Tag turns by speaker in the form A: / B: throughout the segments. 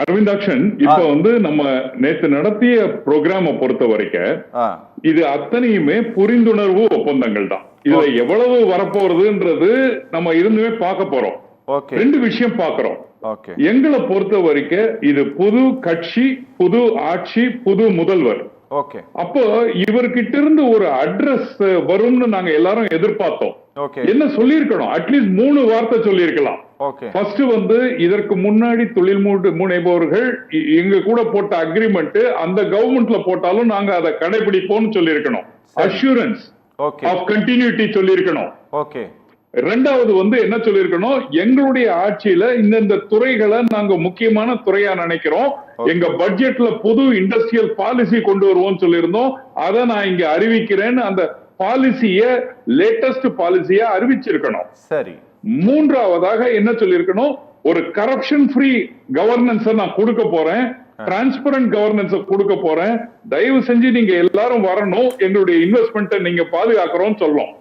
A: அரவிந்தாக்ஷன் இப்ப நம்ம நேத்து நடத்திய ப்ரோக்ராம பொறுத்த வரைக்கும் இது அத்தனையுமே புரிந்துணர்வு ஒப்பந்தங்கள் தான். இதுல எவ்வளவு வரப்போறதுன்றது நம்ம இருந்துமே பார்க்க போறோம். ரெண்டு விஷயம் பாக்குறோம். எங்களை பொறுத்த வரைக்கும் இது புது கட்சி, புது ஆட்சி, புது முதல்வர். அப்போ இவர்கிட்ட இருந்து ஒரு அட்ரஸ் வரும்னு நாங்க எல்லாரும் எதிர்பார்த்தோம். என்ன சொல்லிருக்கணும்? அட்லீஸ்ட் 3 வார்த்தை சொல்லிருக்கலாம். ஃபர்ஸ்ட் இதற்கு முன்னாடி தொழில் முனைவோர்கள் எங்க கூட போட்ட அக்ரிமெண்ட் அந்த கவர்மெண்ட்ல போட்டாலும் நாங்க அதை கடைபிடிப்போம்னு சொல்லிருக்கணும். அஷூரன்ஸ் ஆஃப் கண்டினியூட்டி சொல்லிருக்கணும். ரெண்டாவது என்ன சொல்லிருக்கணும்? எங்களுடைய ஆட்சியில இந்த துறைகளை நாங்க முக்கியமான துறையா நினைக்கிறோம். எங்க பட்ஜெட்ல புது இண்டஸ்ட்ரியல் பாலிசி கொண்டு வருவோம் சொல்லியிருந்தோம். அதை நான் இங்க அறிவிக்கிறேன்னு அந்த பாலிசிய லேட்டஸ்ட் பாலிசிய அறிவிச்சிருக்கணும். சரி. மூன்றாவதாக என்ன சொல்லிருக்கணும்? ஒரு கரப்ஷன் ஃப்ரீ கவர்னன்ஸ் நான் கொடுக்க போறேன், டிரான்ஸ்பரண்ட் கவர்னன்ஸ் கொடுக்க போறேன், தயவு செஞ்சு நீங்க எல்லாரும் வரணும், எங்களுடைய இன்வெஸ்ட்மெண்ட் நீங்க பாதுகாக்கிறோம் சொல்லணும்.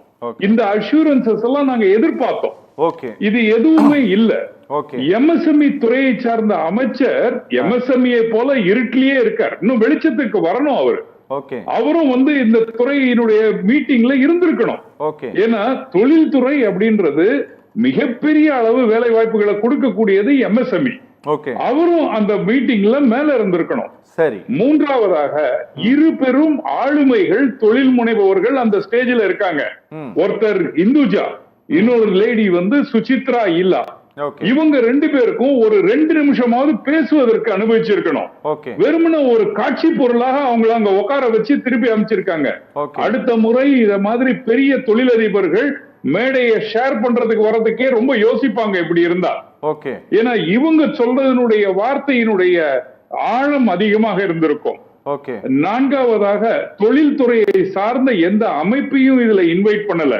A: இந்த அஷூரன்சஸ் எல்லாம் நாங்க எதிர்பார்த்தோம். இது எதுவுமே இல்ல. எம்எஸ்எம்இ துறையை சார்ந்த அமைச்சர் எம்எஸ்எம்இ போல இருட்டிலேயே இருக்கார். இன்னும் வெளிச்சத்துக்கு வரணும். அவரும் இந்த துறையினுடைய மீட்டிங்ல இருந்திருக்கணும். ஏன்னா தொழில்துறை அப்படின்றது மிகப்பெரிய அளவு வேலை வாய்ப்புகளை கொடுக்கக்கூடியது எம்எஸ்எம்இ. அவரும் அந்த மீட்டிங்ல மேல இருந்திருக்கணும். சரி. மூன்றாவதாக இரு பெரும் ஆளுமைகள் தொழில் முனைபவர்கள் அந்த ஸ்டேஜ்ல இருக்காங்க. ஒருத்தர் இந்துஜா, இன்னொரு லேடி சுசித்ரா இல்லா. இவங்க 2 பேருக்கும் ஒரு 2 நிமிஷமாவது பேசுவதற்கு அனுபவிச்சிருக்கணும். வெறுமன ஒரு காட்சி பொருளாக அவங்கள அங்க உட்கார வச்சு திருப்பி அமைச்சிருக்காங்க. அடுத்த முறை இத மாதிரி பெரிய தொழிலதிபர்கள் மேடையை ஷேர் பண்றதுக்கு வர்றதுக்கே ரொம்ப யோசிப்பாங்க இப்படி இருந்தா. ஏன்னா இவங்க சொல்றதனுடைய வார்த்தையினுடைய ஆழம் அதிகமாக இருந்திருக்கும். நான்காவதாக தொழில்துறையை சார்ந்த எந்த அமைப்பையும் இதுல இன்வைட் பண்ணல.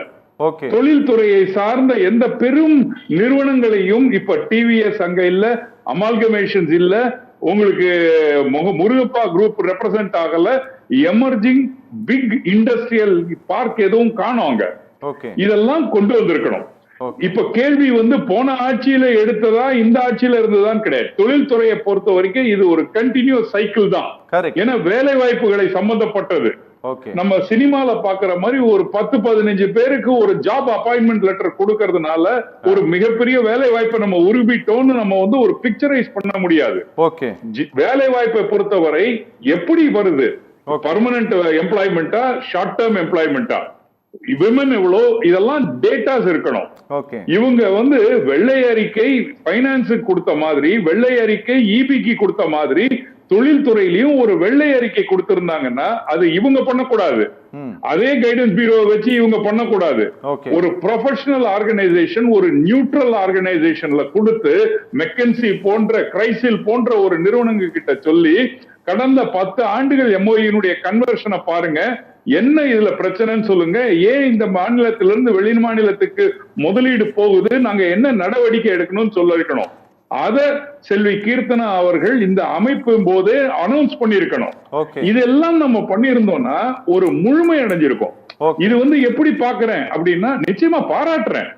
A: தொழில்துறையை சார்ந்த எந்த பெரும் நிறுவனங்களையும் இப்ப டிவிஎஸ் அங்க இல்ல, அமால்கமேஷன்ஸ் இல்ல, உங்களுக்கு முருகப்பா குரூப் ரெப்ரசன்ட் ஆகல, எமர்ஜிங் பிக் இண்டஸ்ட்ரியல் பார்க் எதுவும் காணோங்க. இதெல்லாம் கொண்டு வந்திருக்கணும். இப்ப கேள்வி போன ஆட்சியில எடுத்ததா இந்த ஆட்சியில இருந்ததான் கிடையாது. தொழில்துறையை பொறுத்த வரைக்கும் இது ஒரு கண்டினியூஸ் சைக்கிள் தான். ஏன்னா வேலை வாய்ப்புகளை சம்பந்தப்பட்டது. நம்ம சினிமால பாக்குற மாதிரி ஒரு 10-15 பேருக்கு ஒரு ஜாப் அப்பாயின்மெண்ட் லெட்டர் கொடுக்கறதுனால ஒரு மிகப்பெரிய வேலை வாய்ப்பை நம்ம உருவிட்டோம்னு நம்ம ஒரு பிக்சரைஸ் பண்ண முடியாது. வேலை வாய்ப்பை பொறுத்தவரை எப்படி வருது? பர்மனன்ட் எம்ப்ளாய்மெண்டா, ஷார்ட் டேர்ம் எம்ப்ளாய்மெண்டா, விமன் எவ்வளோ, இதெல்லாம் டேட்டாஸ் இருக்கணும். இவங்க வெள்ளை அறிக்கை பைனான்ஸுக்கு கொடுத்த மாதிரி, வெள்ளை அறிக்கை இபிக்கு கொடுத்த மாதிரி தொழில்துறையிலையும் ஒரு வெள்ளை அறிக்கை கொடுத்திருந்தாங்கன்னா அது இவங்க பண்ணக்கூடாது. அதே கைடன்ஸ் பீரோவை வச்சு இவங்க பண்ணக்கூடாது. ஒரு ப்ரொஃபஷனல் ஆர்கனைசேஷன், ஒரு நியூட்ரல் ஆர்கனைசேஷன்ல கொடுத்து மெக்கன்சி போன்ற, கிரைசில் போன்ற ஒரு நிறுவனங்க கிட்ட சொல்லி கடந்த 10 ஆண்டுகள் எம்ஓஇனுடைய கன்வர்ஷனை பாருங்க, என்ன இதுல பிரச்சனைன்னு சொல்லுங்க, ஏன் இந்த மாநிலத்திலிருந்து வெளி மாநிலத்துக்கு முதலீடு போகுது, நாங்க என்ன நடவடிக்கை எடுக்கணும்னு சொல்ல இருக்கணும். அத செல்வி கீர்த்தனா அவர்கள் இந்த அமைப்பின் போதே அனௌன்ஸ் பண்ணிருக்கணும். இதெல்லாம் நம்ம பண்ணிருந்தோம்னா ஒரு முழுமை அடைஞ்சிருக்கும். இது எப்படி பாக்குறேன் அப்படின்னா, நிச்சயமா பாராட்டுறேன்.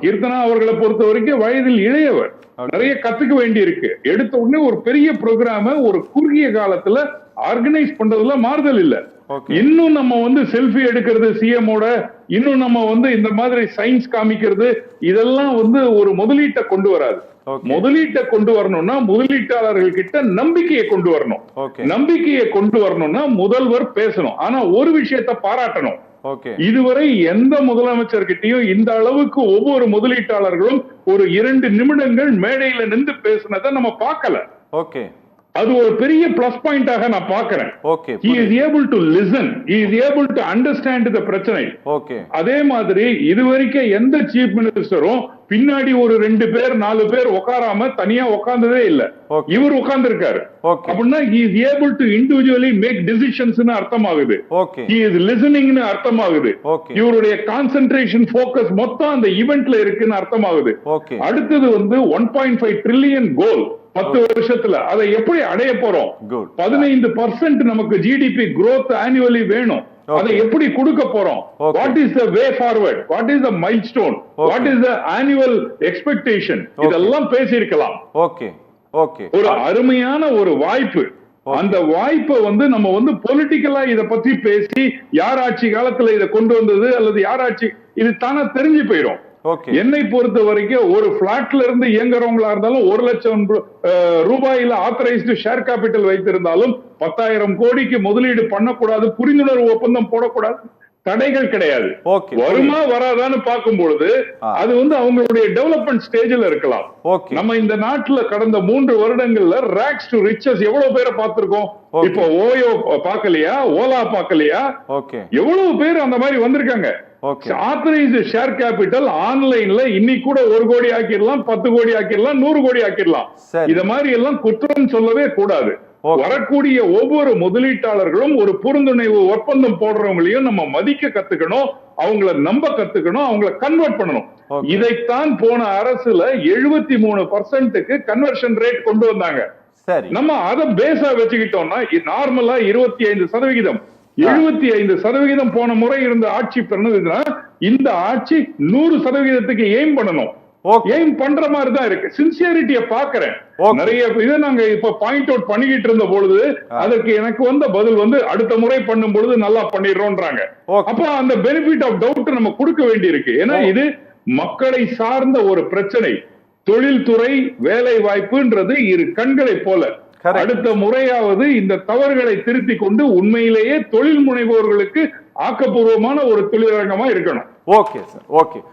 A: கீர்த்தனா அவர்களை பொறுத்த வரைக்கும் வயதில் இளையவர், நிறைய கத்துக்க வேண்டி இருக்கு. எடுத்த உடனே ஒரு பெரிய ப்ரோக்ராம ஒரு குறுகிய காலத்துல ஆர்கனைஸ் பண்றதுல மாறுதல் இல்ல. இன்னும் நம்ம செல்ஃபி எடுக்கிறது சிஎமோட, இன்னும் நம்ம இந்த மாதிரி சயின்ஸ் காமிக்கிறது, இதெல்லாம் ஒரு முதலீட்டை கொண்டு வராது. முதலீட்டை கொண்டு வரணும்னா முதலீட்டாளர்கள் கிட்ட நம்பிக்கையை கொண்டு வரணும். நம்பிக்கையை கொண்டு வரணும்னா முதல்வர் பேசணும். ஆனா ஒரு விஷயத்தை பாராட்டணும். இதுவரை எந்த முதலமைச்சர்கிட்டையும் இந்த அளவுக்கு ஒவ்வொரு முதலீட்டாளர்களும் ஒரு 2 நிமிடங்கள் மேடையில நின்று பேசினதை நம்ம பார்க்கல. அது ஒரு பெரிய பிளஸ் பாயிண்டாக நான் பார்க்கிறேன். he is able to listen, he is able to understand the பிரச்சனை. அதே மாதிரி இதுவரைக்கும் எந்த சீஃப் மினிஸ்டரும் பின்னாடி ஒரு 2 பேர் 4 பேர் உட்காராம தனியா உட்கார்ந்ததே இல்ல. இவர் உட்கார்ந்து இருக்காரு அப்படின்னா he is able to individually make decisions னு அர்த்தமாகுது. he is listening னு அர்த்தமாகுது. இவருடைய கான்சென்ட்ரேஷன் ஃபோக்கஸ் மொத்தம் அந்த ஈவென்ட்ல இருக்குன்னு அர்த்தமாகுது. அடுத்தது 1.5 ட்ரில்லியன் கோல் 10 வருஷத்துல அதை எப்படி அடைய போறோம்? 15% நமக்கு ஜிடிபி growth annually வேணும். அதை எப்படி கொடுக்க போறோம்? What is the way forward? What is the milestone? What is the annual expectation? இதெல்லாம் பேசியிருக்கலாம். ஒரு அருமையான ஒரு வாய்ப்பு. அந்த வாய்ப்பை நம்ம பொலிட்டிக்கலா இத பத்தி பேசி யார் ஆட்சி காலத்துல இதை கொண்டு வந்தது அல்லது யார் ஆட்சி இது தானே தெரிஞ்சு போயிடும். என்னை பொறுத்த வரைக்கும் ஒரு பிளாட்ல இருந்து இயங்குறவங்களா இருந்தாலும் 1 லட்சம் ரூபாயில ஆத்தரைஸ்டு ஷேர் கேபிட்டல் வைத்திருந்தாலும் 10,000 கோடிக்கு முதலீடு பண்ணக்கூடாது, புரிந்துணர்வு ஒப்பந்தம் போடக்கூடாது, தடைகள் கிடையாது. வருமா வராதான்னு பார்க்கும் பொழுது அது அவங்களுடைய டெவலப்மெண்ட் ஸ்டேஜ்ல இருக்கலாம். நம்ம இந்த நாட்டுல கடந்த 3 வருடங்கள்ல ராக்ஸ் டு ரிச்சஸ் எவ்வளவு பேரை பார்த்திருக்கோம். இப்போ ஓயோ பார்க்கலையா, ஓலா பார்க்கலையா, எவ்வளவு பேர் அந்த மாதிரி வந்திருக்காங்க. ஆத்தரைஸ்டு ஷேர் கேபிட்டல் ஆன்லைன்ல இன்னைக்கு கூட 1 கோடி ஆக்கிடலாம், 10 கோடி ஆக்கிடலாம், 100 கோடி ஆக்கிடலாம். இத மாதிரி எல்லாம் குற்றம் சொல்லவே கூடாது. வரக்கூடிய ஒவ்வொரு முதலீட்டாளர்களும் ஒரு புரிந்துணர்வு ஒப்பந்தம் போடுறவங்களையும் நம்ம மதிக்க கத்துக்கணும், அவங்கள நம்ப கத்துக்கணும், அவங்கள கன்வெர்ட் பண்ணணும். இதைத்தான் போன அரசுல 73%க்கு கன்வர்ஷன் ரேட் கொண்டு வந்தாங்க. நம்ம அதை பேஸா வச்சுக்கிட்டோம்னா நார்மலா 25%, 75% போன முறை இருந்த ஆட்சி பண்ணதுன்னா இந்த ஆட்சி 100%க்கு எய்ம் பண்ணணும். எய்ம் பண்ற மாதிரி தான் இருக்கு. சின்சியரிட்டியை பாக்குறேன். நிறைய இதை நாங்க இப்ப பாயிண்ட் அவுட் பண்ணிக்கிட்டு இருந்த பொழுது அதுக்கு எனக்கு வந்த பதில் அடுத்த முறை பண்ணும் பொழுது நல்லா பண்ணிடுறோம்ன்றாங்க. அப்ப அந்த பெனிஃபிட் ஆஃப் டவுட் நம்ம கொடுக்க வேண்டி இருக்கு. ஏன்னா இது மக்களை சார்ந்த ஒரு பிரச்சனை. தொழில்துறை, வேலை வாய்ப்புன்றது இரு கண்களை போல. அடுத்த முறையாவது இந்த தவறுகளை திருத்தி கொண்டு உண்மையிலேயே தொழில் முனைவோர்களுக்கு ஆக்கப்பூர்வமான ஒரு தொழிலரங்கமா இருக்கணும்.
B: Okay sir, okay.